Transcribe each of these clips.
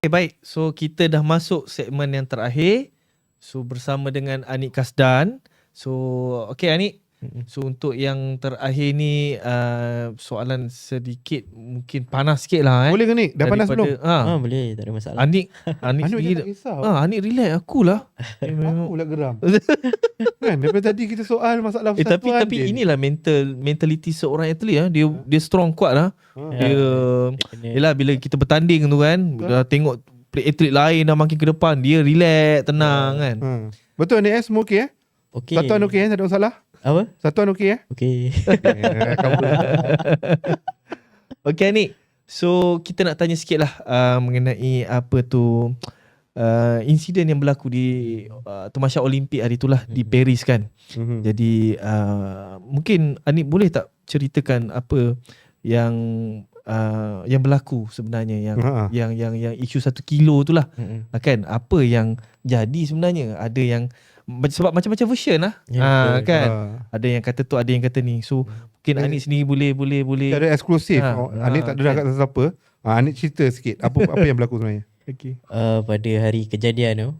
Okay, baik. So kita dah masuk segmen yang terakhir. So bersama dengan Anik Kasdan. So okay Anik. So untuk yang terakhir ni soalan sedikit mungkin panas sikit lah Boleh ke Nik? Dah panas belum? Boleh, tak ada masalah. Anik Anik sendiri tak kisah. Anik relax, akulah. Aku pula geram. Kan daripada tadi kita soal masalah persatuan tapi inilah mentality seorang atlet dia strong, kuat lah. Dia yelah bila kita bertanding tu kan, dah tengok atlet lain dah makin ke depan, dia relax, tenang kan. Betul Nik, semua okey Okey. Satuan okey tak ada masalah? Apa? Satuan okey Okey. Okay Anik. So kita nak tanya sikit lah mengenai apa tu insiden yang berlaku di Tamasya Olimpik hari itulah di Paris kan. Jadi mungkin Anik boleh tak ceritakan apa yang berlaku sebenarnya, yang isu 1 kilo tu lah. Kan apa yang jadi sebenarnya? Ada yang sebab macam-macam version lah. Kan. Ada yang kata tu, ada yang kata ni. So mungkin Anik sendiri boleh ada eksklusif. Anik tak ada kat siapa. Anik cerita sikit apa yang berlaku sebenarnya. Okay. Pada hari kejadian tu,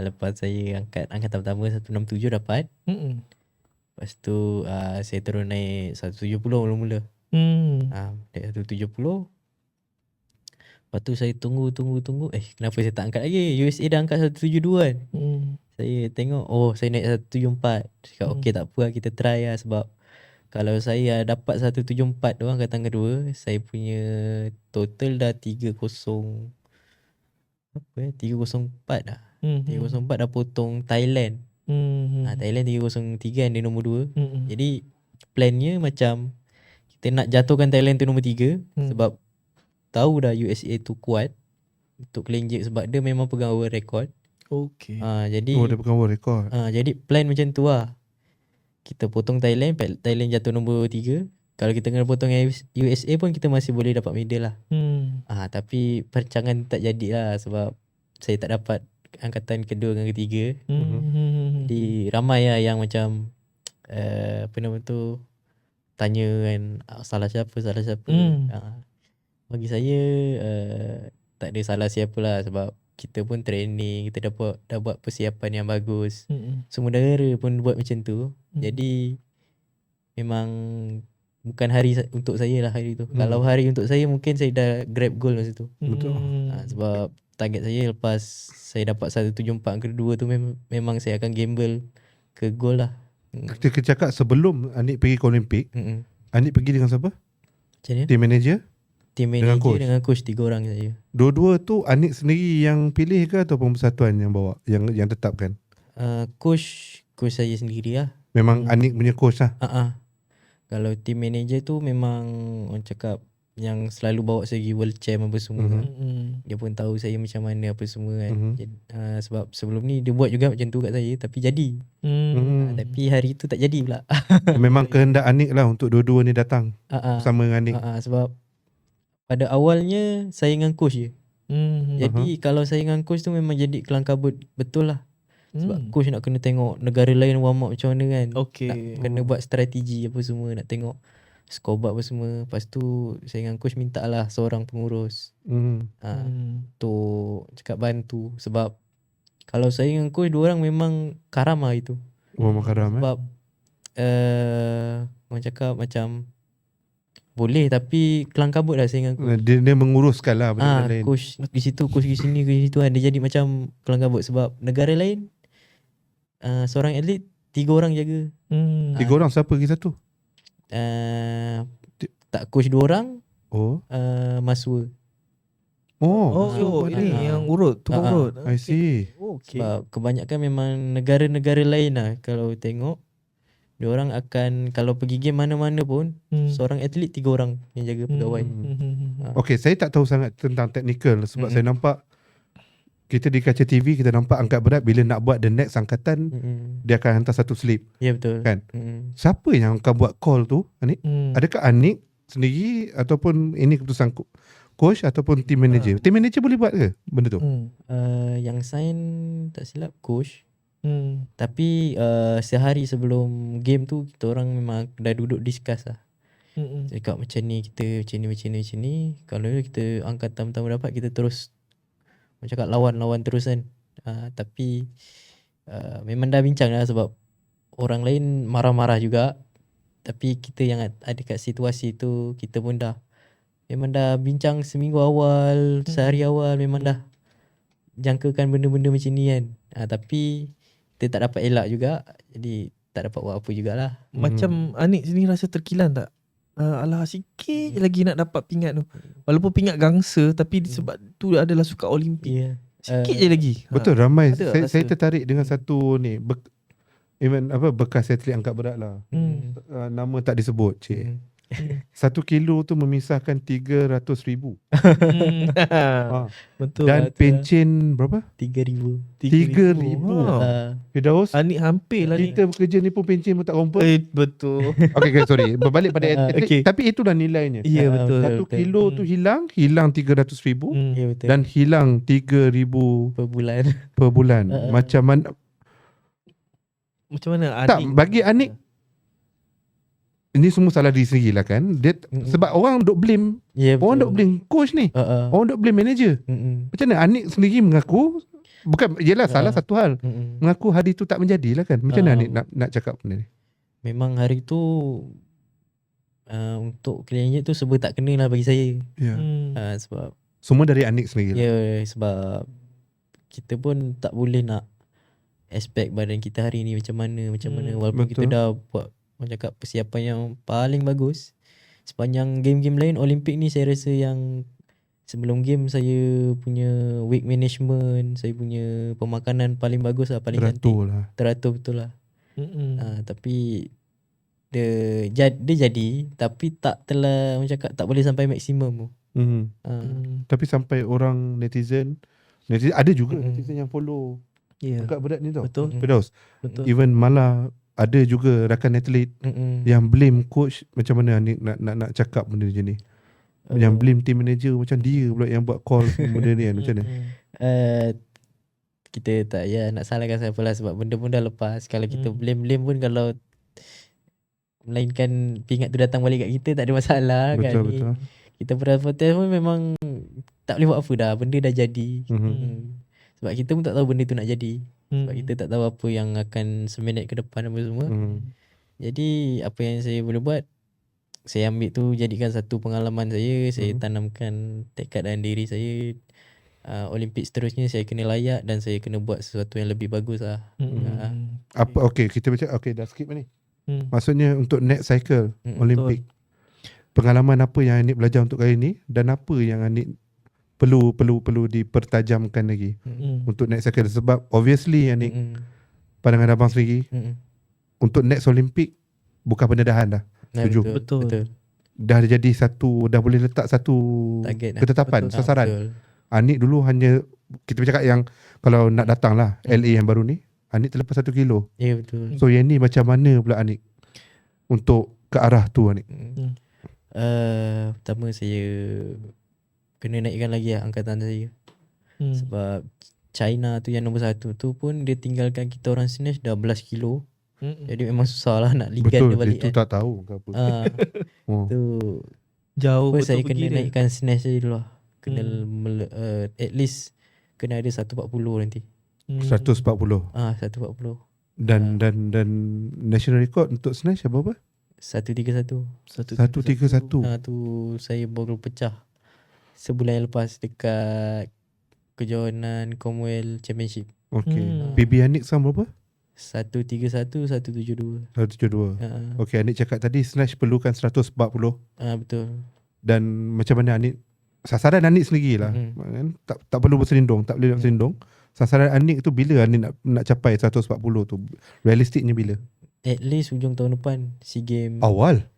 lepas saya angkatan pertama 167 dapat. Lepas tu saya terus naik 170 mula-mula. Naik 170. Lepas tu saya tunggu. Kenapa saya tak angkat lagi? USA dah angkat 172 kan. Saya tengok, saya naik 174. Cakap okey tak apa lah, kita try lah. Sebab kalau saya dapat 174 tu angkatan kedua, saya punya total dah 304 dah. 304 dah potong Thailand. Thailand 303 yang dia nombor 2. Jadi plannya macam kita nak jatuhkan Thailand tu nombor 3 sebab tahu dah USA tu kuat untuk clean jerk sebab dia memang pegang world record. Okay. Jadi dia pegang world record. Jadi plan macam tu lah. Kita potong Thailand jatuh nombor 3. Kalau kita kena potong USA pun kita masih boleh dapat medal lah. Tapi perancangan tak jadi lah sebab saya tak dapat angkatan kedua dan ketiga. Jadi ramai lah yang macam apa nama tu, tanya kan salah siapa. Bagi saya tak ada salah siapa lah sebab kita pun training, kita dah buat persiapan yang bagus. Semua negara pun buat macam tu. Jadi memang bukan hari untuk saya lah hari tu. Kalau hari untuk saya mungkin saya dah grab goal masa tu. Betul. Sebab target saya lepas saya dapat 174 kedua tu memang saya akan gamble ke goal lah. Kita cakap sebelum Anik pergi ke Olimpik, Anik pergi dengan siapa? Macam mana? Team manager? Team manager dengan coach 3 orang saya. Dua-dua tu Anik sendiri yang pilih ke ataupun persatuan yang bawa, yang tetapkan? Coach saya sendiri lah. Memang Anik punya coach lah. Kalau team manager tu memang orang cakap yang selalu bawa saya pergi world champ apa semua kan. Dia pun tahu saya macam mana apa semua kan. Sebab sebelum ni dia buat juga macam tu kat saya tapi jadi. Tapi hari tu tak jadi pula. Memang kehendak Anik lah untuk dua-dua ni datang bersama dengan Anik. Sebab pada awalnya saya dengan coach je. Jadi kalau saya dengan coach tu memang jadi kelang kabut betul lah. Sebab coach nak kena tengok negara lain warm up macam mana kan. Nak kena buat strategi apa semua, nak tengok scoreboard apa semua. Lepas tu saya dengan coach minta lah seorang pengurus untuk cakap bantu. Sebab kalau saya dengan coach 2 orang memang karam lah itu. Memang karam sebab orang cakap macam boleh tapi kelang kabut lah saya dengan coach. Dia menguruskan lah benda lain. Coach di situ, coach di sini, coach di situ kan. Dia jadi macam kelang kabut sebab negara lain seorang atlet 3 orang jaga. 3 orang siapa lagi satu? Tak, coach 2 orang. Masua. Ini yang urut, tukang urut. I see. Sebab kebanyakan memang negara-negara lain lah kalau tengok. Dia orang akan kalau pergi game mana-mana pun seorang atlet 3 orang yang jaga pegawai. Okay, saya tak tahu sangat tentang technical sebab saya nampak kita di kaca TV kita nampak angkat berat bila nak buat the next angkatan dia akan hantar satu slip. Ya betul. Kan? Siapa yang akan buat call tu, Anik? Adakah Anik sendiri ataupun ini keputusan coach ataupun team manager? Team manager boleh buat ke benda tu? Yang sign tak silap coach. Tapi sehari sebelum game tu kita orang memang dah duduk discuss lah. Cakap macam ni, kita macam ni. Kalau kita angkatan pertama dapat kita terus Orang cakap lawan terus kan. Tapi memang dah bincang lah sebab orang lain marah-marah juga. Tapi kita yang ada kat situasi tu, kita pun memang dah bincang seminggu awal, sehari awal memang dah jangkakan benda-benda macam ni kan. Tapi kita tak dapat elak juga. Jadi tak dapat buat apa jugalah. Macam Anik sini rasa terkilan tak? Alah sikit lagi nak dapat pingat tu. Walaupun pingat gangsa, tapi sebab tu adalah suka Olimpik. Ya. Sikit je lagi. Betul, ramai. ada Saya rasa. tertarik dengan satu ni bekas atlet angkat berat lah. Nama tak disebut, cik. 1 kilo tu memisahkan 300,000. Betul. Dan pencen berapa? 3,000. 3,000. Firdaus, Anik hampir lah ni. kita bekerja ni pun pencen pun tak confirm. Betul. Okay, sorry. Berbalik pada atlet. okay. Tapi itulah nilainya. Ya betul. 1 kilo tu hilang 300,000 Ya betul. dan hilang 3,000 per bulan. per bulan. Macam mana? Macam mana Anik? Tak, bagi Anik ini semua salah diri sendiri lah kan. Dia, sebab orang duk blame, Ya betul. orang duk blame coach ni. Orang duk blame manager. Macam mana Anik sendiri mengaku, bukan, yelah salah satu hal. Mengaku hari tu tak menjadilah kan. Macam mana Anik nak cakap benda ni? Memang hari tu untuk clean tu serba tak kena lah bagi saya. Ya. Sebab Semua dari Anik sendiri lah. ya, sebab kita pun tak boleh nak expect badan kita hari ni macam mana walaupun betul. kita dah buat orang cakap persiapan yang paling bagus. Sepanjang game-game lain Olimpik ni saya rasa yang sebelum game saya punya weight management, saya punya pemakanan paling bagus lah, paling Teratur cantik. lah. Teratur betul lah. Tapi dia jadi tapi tak telah orang cakap tak boleh sampai maksimum tu. Tapi sampai orang netizen ada juga netizen yang follow angkat berat ni tau. Betul. Firdaus, Betul. even malah ada juga rakan atlet yang blame coach. Macam mana Anik nak cakap benda macam ni? Yang blame team manager, macam dia pula yang buat call benda ni kan. Macam mana? Kita tak nak salahkan siapa lah sebab benda pun dah lepas. Kalau kita blame pun, kalau melainkan pingat tu datang balik kat kita tak ada masalah kan. Betul. Kita protes pun memang tak boleh buat apa dah. Benda dah jadi. Sebab kita pun tak tahu benda tu nak jadi. Sebab kita tak tahu apa yang akan seminit ke depan apa semua. Jadi apa yang saya boleh buat, saya ambil tu jadikan satu pengalaman saya. Saya tanamkan tekad dalam diri saya. Olimpik seterusnya saya kena layak dan saya kena buat sesuatu yang lebih bagus lah. Apa kita baca dah skip ni. Maksudnya untuk next cycle Olimpik. Pengalaman apa yang Anik belajar untuk kali ni dan apa yang Anik perlu dipertajamkan lagi untuk next cycle, sebab obviously Anik pandangan abang sendiri untuk next Olimpik bukan pendedahan dah. Setuju. Betul. Dah jadi satu, dah boleh letak satu Target lah. ketetapan, Betul. sasaran. Betul. Anik dulu hanya kita bercakap yang kalau nak datang lah LA yang baru ni, Anik terlepas 1 kilo. Ya betul. So yang ni macam mana pula Anik untuk ke arah tu Anik? Pertama saya kena naikkan lagi lah angkatan saya. Sebab China tu yang nombor 1 tu pun dia tinggalkan kita orang snatch dah 11 kilo. Jadi memang susah lah nak ligan dia Betul, balik itu tak tahu ke apa. tu Jauh apa betul saya pergi kena dia. naikkan snatch saya dulu lah. Kena at least kena ada 140 nanti. 140. 140. Dan national record untuk snatch apa? 131. 131. Tu saya baru pecah sebulan yang lepas dekat kejohanan Commonwealth Championship. Okay. PB Anik sama berapa? 131, 172. 172. Okay, Anik cakap tadi snatch perlukan 140. Betul. Dan macam mana Anik, sasaran Anik sendiri lah. Kan? Tak perlu berselindung, tak boleh nak berselindung. Sasaran Anik tu bila Anik nak capai 140 tu? Realistiknya bila? At least hujung tahun depan SEA Games. Awal?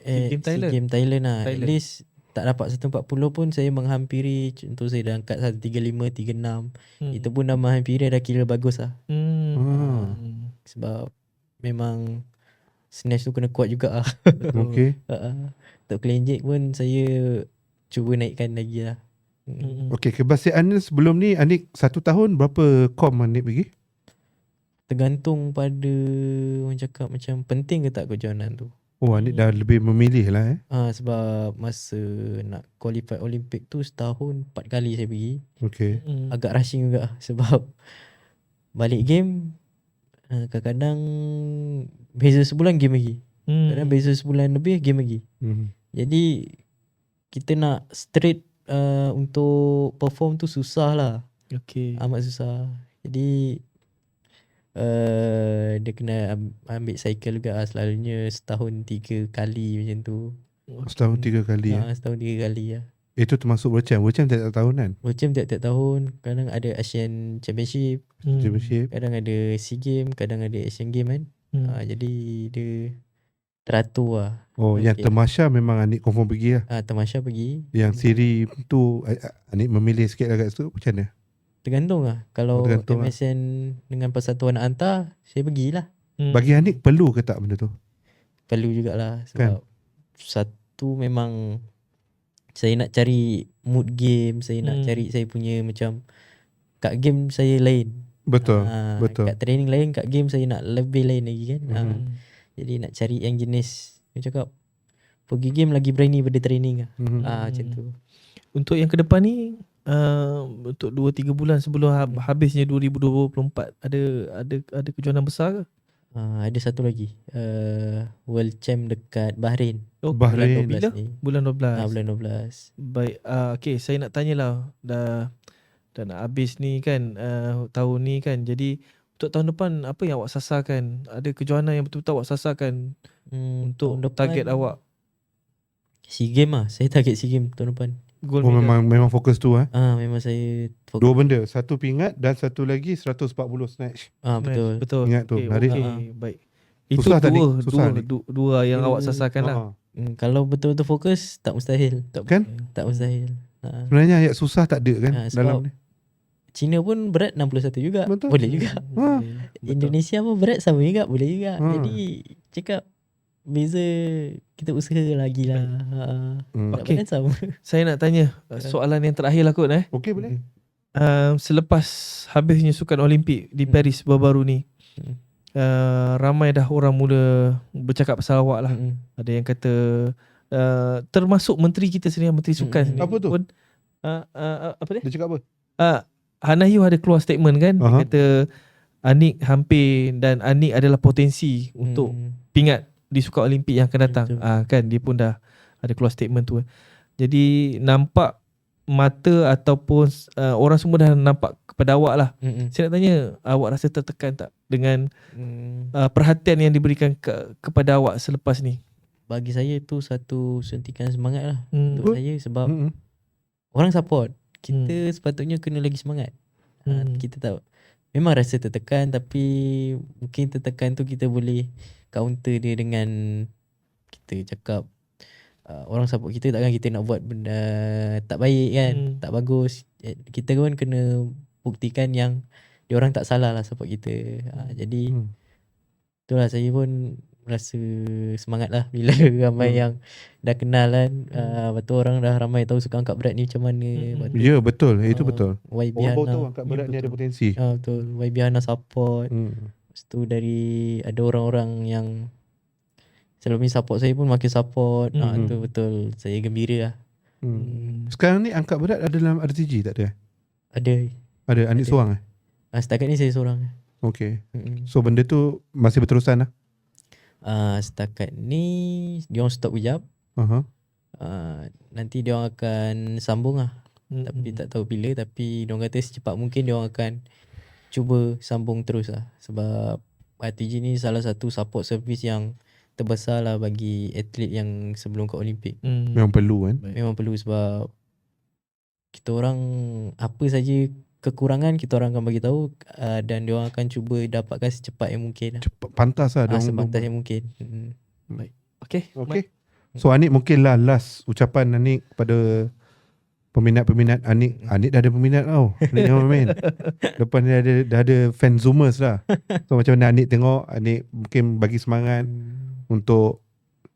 SEA Games Thailand lah. Thailand. At least tak dapat 140 pun saya menghampiri. Contoh saya dah angkat 135, 36. Itu pun dah menghampiri, dah kira bagus lah. Sebab memang snatch tu kena kuat juga lah. Okay. Untuk clean jig pun saya cuba naikkan lagi lah. Okay, kebasian sebelum ni Anik 1 tahun berapa kom Anik pergi? Tergantung pada orang cakap macam penting ke tak kejohanan tu. Oh, Anik dah lebih memilih lah Sebab masa nak qualify Olympic tu setahun 4 kali saya pergi. Okay. Agak rushing juga sebab balik game kadang-kadang beza sebulan game lagi. Kadang beza sebulan lebih game lagi. Jadi kita nak straight untuk perform tu susah lah. Okay. Amat susah. Jadi dia kena ambil cycle juga lah. Selalunya setahun 3 kali macam tu. Setahun 3 kali Setahun 3 kali lah. Itu termasuk World Champ. World Champ tiap tahun kan? World Champ tiap-tiap tahun. Kadang ada Asian Championship, Championship. kadang ada SEA Game, kadang ada Asian Game kan. Jadi dia teratur lah. Oh, yang Temasya memang Anik confirm pergi lah. Temasya pergi. Yang siri tu Anik memilih sikit lah kat situ. Macam mana? Tergantung lah. Kalau tergantung MSN dengan Persatuan nak hantar, saya pergilah. Bagi Anik perlu ke tak benda tu? Perlu jugalah. Sebab satu memang saya nak cari mood game. Saya nak cari saya punya macam, kat game saya lain. Betul. Kat training lain, kat game saya nak lebih lain lagi kan. Jadi nak cari yang jenis, saya cakap pergi game lagi berani pada training lah. Macam tu. Untuk yang ke depan ni, untuk 2-3 bulan sebelum habisnya 2024, ada kejohanan besar ke? Ada satu lagi, World Champ dekat Bahrain. Bahrain. Bulan 12 ni. Bulan 12. Bulan 12. Baik, okay, saya nak tanyalah, dah nak habis ni kan, tahun ni kan. Jadi untuk tahun depan, apa yang awak sasarkan? Ada kejohanan yang betul-betul awak sasarkan untuk target awak? SEA Game lah. Saya target SEA Game tahun depan. Gold Oh, medal. memang fokus tu Memang saya fokus. Dua benda, satu pingat dan satu lagi 140 snatch. Betul. Betul. Ingat tu, Okay, menarik. baik. Itu Susah tak, Nik? dua yang awak sasarkan lah. Kalau betul-betul fokus, tak mustahil. Kan? Tak mustahil. Sebenarnya ayat susah tak ada kan dalam sebab ni. China pun berat 61 juga. Betul. Boleh juga. Indonesia pun berat sama juga. Boleh juga. Jadi cakap beza, kita usaha lagi lah. Okay. Sama. Saya nak tanya soalan yang terakhir lah kot. Okey, boleh. Selepas habisnya Sukan Olimpik di Paris baru-baru ni, ramai dah orang mula bercakap pasal awak lah. Ada yang kata, termasuk menteri kita sendiri, Menteri Sukan sendiri Apa tu? pun, apa dia? Dia cakap apa? Hannah Yeoh ada keluar statement kan. Dia kata Anik hampir, dan Anik adalah potensi untuk pingat di Sukan Olimpik yang akan datang. Kan dia pun dah ada keluar statement tu. Jadi nampak mata ataupun orang semua dah nampak kepada awak lah. Saya nak tanya, awak rasa tertekan tak dengan perhatian yang diberikan kepada awak selepas ni? Bagi saya tu satu suntikan semangat lah untuk saya. Sebab orang support, kita sepatutnya kena lagi semangat. Kita tahu memang rasa tertekan, tapi mungkin tertekan tu kita boleh counter dia dengan kita cakap, orang support kita, takkan kita nak buat benda tak baik kan, tak bagus. Kita pun kena buktikan yang diorang tak salah lah support kita. Jadi itulah, saya pun rasa semangat lah bila ramai yang dah kenal kan. Lepas tu orang dah ramai tahu sukan angkat berat ni macam mana. Ya, betul. Itu betul. YB Orang baru Hana, tahu angkat berat ni ada potensi. betul. YB Hana support. Lepas tu ada orang-orang yang selalu ni support saya pun makin support. Tu betul, saya gembira lah. Sekarang ni angkat berat ada dalam RTG tak ada? Ada Anik seorang setakat ni saya seorang. Okay. So benda tu masih berterusan lah? Setakat ni diorang stop kejap. Nanti diorang akan sambung lah. Tapi tak tahu bila. Tapi diorang kata secepat mungkin diorang akan cuba sambung terus lah. Sebab RTG ni salah satu support service yang terbesar lah bagi atlet yang sebelum ke Olimpik. Memang perlu kan? Memang perlu, sebab kita orang apa saja kekurangan kita orang akan bagi tahu, dan dia orang akan cuba dapatkan secepat yang mungkin lah. Cepat, pantas lah. Sepantas yang mungkin. Baik. Okay. So Anik mungkin lah last ucapan Anik kepada peminat-peminat Anik. Anik dah ada peminat tau. Anik jangan main. Lepas ni dah ada fan zoomers lah. So macam mana Anik tengok, Anik mungkin bagi semangat untuk,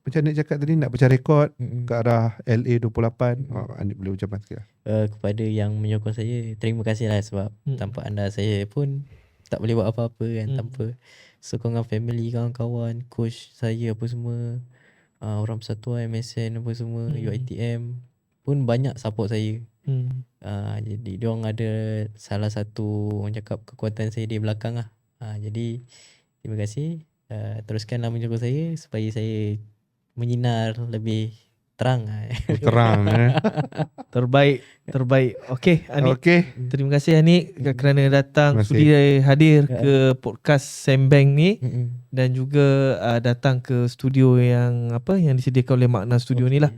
macam Anik cakap tadi, nak pecah rekod ke arah LA 28. Anik boleh ucapan sikit lah. Kepada yang menyokong saya, terima kasih lah, sebab tanpa anda saya pun tak boleh buat apa-apa kan. Tanpa sokongan family, kawan-kawan, coach saya apa semua, orang Persatuan, MSN apa semua, UiTM pun banyak support saya. Jadi diorang ada salah satu orang cakap kekuatan saya di belakang lah. Jadi terima kasih. Teruskanlah menyokong saya supaya saya menyinar lebih terang. Terang Terbaik. Okey Anik. Okay. Terima kasih Anik kerana datang Terima kasih. sudi hadir ke podcast Sembang ni dan juga datang ke studio yang disediakan oleh Makna Studio ni lah.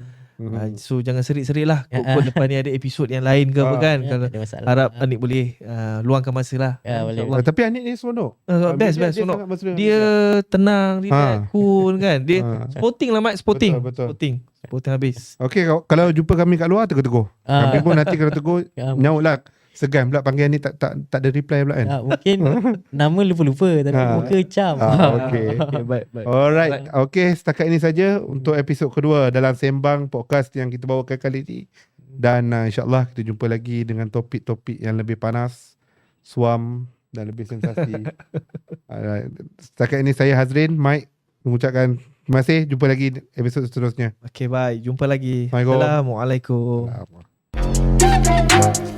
So jangan serik-serik lah. Kod lepas ni ada episod yang lain ke apa kan. Kalau harap Anik boleh luangkan masa lah. Boleh. Tapi Anik ni seronok. Best sangat bersedia. Dia tenang, dia cool kan. Dia sporting lah Mat, sporting. Betul. Sporting habis. Okay, kalau jumpa kami kat luar tegur-tegur. Kami pun nanti kalau tegur nyaut lah. Segan pula panggil ni tak ada reply pula kan. Mungkin nama lupa-lupa tapi muka cam. Okay. Baik. Alright. Okay, setakat ini saja untuk episod kedua dalam Sembang podcast yang kita bawakan kali ini. Dan insyaAllah kita jumpa lagi dengan topik-topik yang lebih panas, suam dan lebih sensasi. Setakat ini saya Hazrin, Mike mengucapkan terima kasih. Jumpa lagi episod seterusnya. Okay, bye. Jumpa lagi. Assalamualaikum. Assalamualaikum.